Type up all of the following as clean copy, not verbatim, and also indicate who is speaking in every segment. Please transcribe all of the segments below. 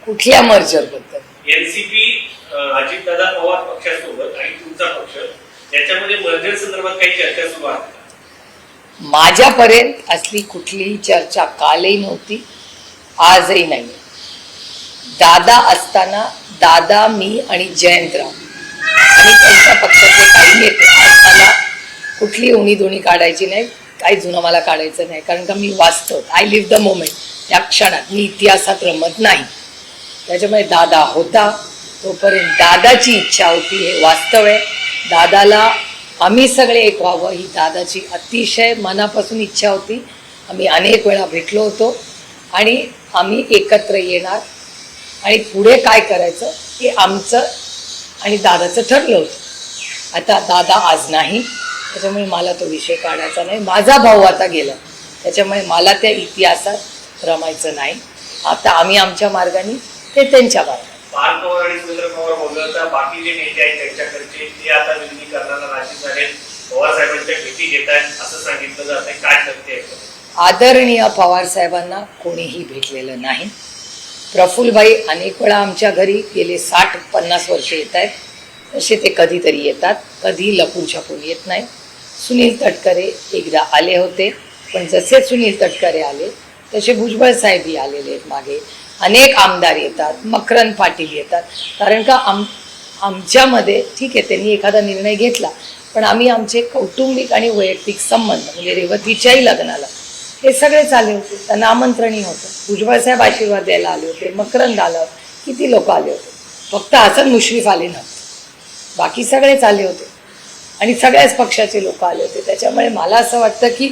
Speaker 1: कुठल्या मर्जर बद्दल?
Speaker 2: एनसीपी अजितदादा पवार पक्षासोबत आणि तुमचा पक्ष याच्यामध्ये मर्जर संदर्भात काही चर्चा सुरू आहे?
Speaker 1: माझ्यापर्यंत असली कुठलीही चर्चा कालही नव्हती, आजही नाही. दादा असताना दादा, मी आणि जयंतराव आणि त्यांच्या पक्षातले काही नेते मला कुठली उणीधुणी काढायची नाही, काही जुनं मला काढायचं नाही. कारण का मी वास्तव, आय लिव्ह द मोमेंट, त्या क्षणात. मी इतिहासात रमत नाही. त्याच्यामुळे दादा होता तोपर्यंत दादाची इच्छा होती, हे वास्तव आहे. दादाला आम्ही सगळे एक व्हावं ही दादाची अतिशय मनापासून इच्छा होती. आम्ही अनेक वेळा भेटलो होतो आणि आम्ही एकत्र येणार आणि पुढे काय करायचं हे आमचं आणि दादाचं ठरलं होतं. आता दादा आज नाही, त्याच्यामुळे मला तो विषय काढायचा नाही. माझा भाऊ आता गेला, त्याच्यामुळे मला त्या इतिहासात रमायचं नाही. आता आम्ही आमच्या मार्गाने, ते त्यांच्या मार्गाने.
Speaker 2: पार्थ पवार आणि सुरेंद्र पवार बोलतात, बाकी जे नेते आहेत त्यांच्याकडचे ते आता विलीनीकरणाला राजी झाले, पवार साहेबांच्या भेटी घेत आहेत असं सांगितलं जात आहे. काय सत्य आहे?
Speaker 1: आदरणीय पवार साहेबांना कोणीही भेटलेलं नाही. प्रफुल्लभाई अनेक वेळा आमच्या घरी गेले 60-50 वर्ष येत आहेत. तसे ते कधीतरी येतात, कधी लपून छपून येत नाही. सुनील तटकरे एकदा आले होते, पण जसे सुनील तटकरे आले तसे भुजबळ साहेबही आलेले आहेत मागे. अनेक आमदार येतात, मकरंद पाटील येतात. कारण का आमच्यामध्ये ठीक आहे, त्यांनी एखादा निर्णय घेतला, पण आम्ही आमचे कौटुंबिक आणि वैयक्तिक संबंध म्हणजे रेवतीच्याही लग्नाला हे सगळेच आले होते. त्यांना आमंत्रणही होतं. भुजबळ साहेब आशीर्वाद द्यायला आले होते, मकरंद आलं, किती लोक आले होते. फक्त हसन मुश्रीफ आले नव्हते, बाकी सगळेच आले होते आणि सगळ्याच पक्षाचे लोक आले होते. त्याच्यामुळे मला असं वाटतं की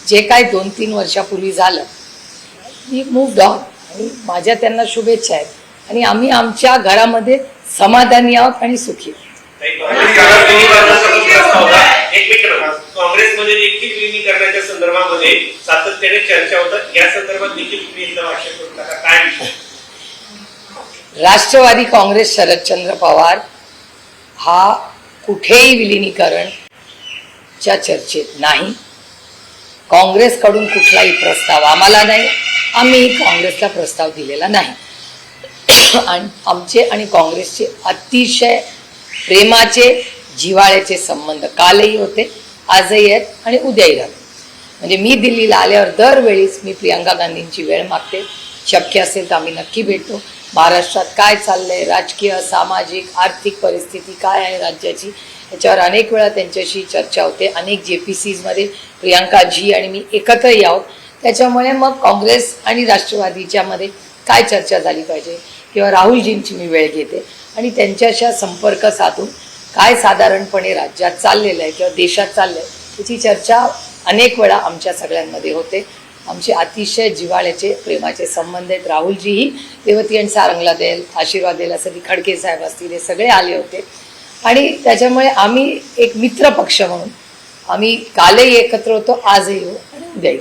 Speaker 1: जे काय 2-3 वर्षापूर्वी झालं, मी मूव्ड ऑन आणि माझ्या त्यांना शुभेच्छा आहेत आणि आम्ही आमच्या घरामध्ये समाधानी आहोत आणि सुखी.
Speaker 2: काँग्रेसमध्ये देखील विलीनीकरणाच्या संदर्भामध्ये सातत्याने चर्चा होतात, या संदर्भात देखील तुम्ही एकदा भाष्य करू नका, काय विषय?
Speaker 1: राष्ट्रवादी काँग्रेस शरदचंद्र पवार हा कुठेही विलीनीकरणच्या चर्चेत नाही. काँग्रेसकडून कुठलाही प्रस्ताव आम्हाला नाही, आम्ही काँग्रेसला प्रस्ताव दिलेला नाही. आणि आमचे आणि काँग्रेसचे अतिशय प्रेमाचे जिव्हाळ्याचे संबंध कालही होते, आजही आहेत आणि उद्याही राहतील. म्हणजे मी दिल्लीला आल्यावर दरवेळीच मी प्रियंका गांधींची वेळ मागते. शक्य असेल तर आम्ही नक्की भेटतो. महाराष्ट्रात काय चाललंय, राजकीय, सामाजिक, आर्थिक परिस्थिती काय आहे राज्याची, याच्यावर अनेक वेळा त्यांच्याशी चर्चा होते. अनेक JPCमध्ये प्रियंकाजी आणि मी एकत्रही आहोत. त्याच्यामुळे मग काँग्रेस आणि राष्ट्रवादीच्यामध्ये काय चर्चा झाली पाहिजे किंवा राहुलजींची मी वेळ घेते आणि त्यांच्याशी संपर्क साधून काय साधारणपणे राज्यात चाललेलं आहे किंवा देशात चाललं आहे त्याची चर्चा अनेक वेळा आमच्या सगळ्यांमध्ये होते. आमचे अतिशय जिव्हाळ्याचे प्रेमाचे संबंध आहेत. राहुलजीही रेवती आणि सारंगला द्याल, आशीर्वाद द्यायला सगळी खडके साहेब असतील, हे सगळे आले होते आणि त्याच्यामुळे आम्ही एक मित्र पक्ष म्हणून आम्ही कालही एकत्र होतो, आजही हो आणि उद्याही.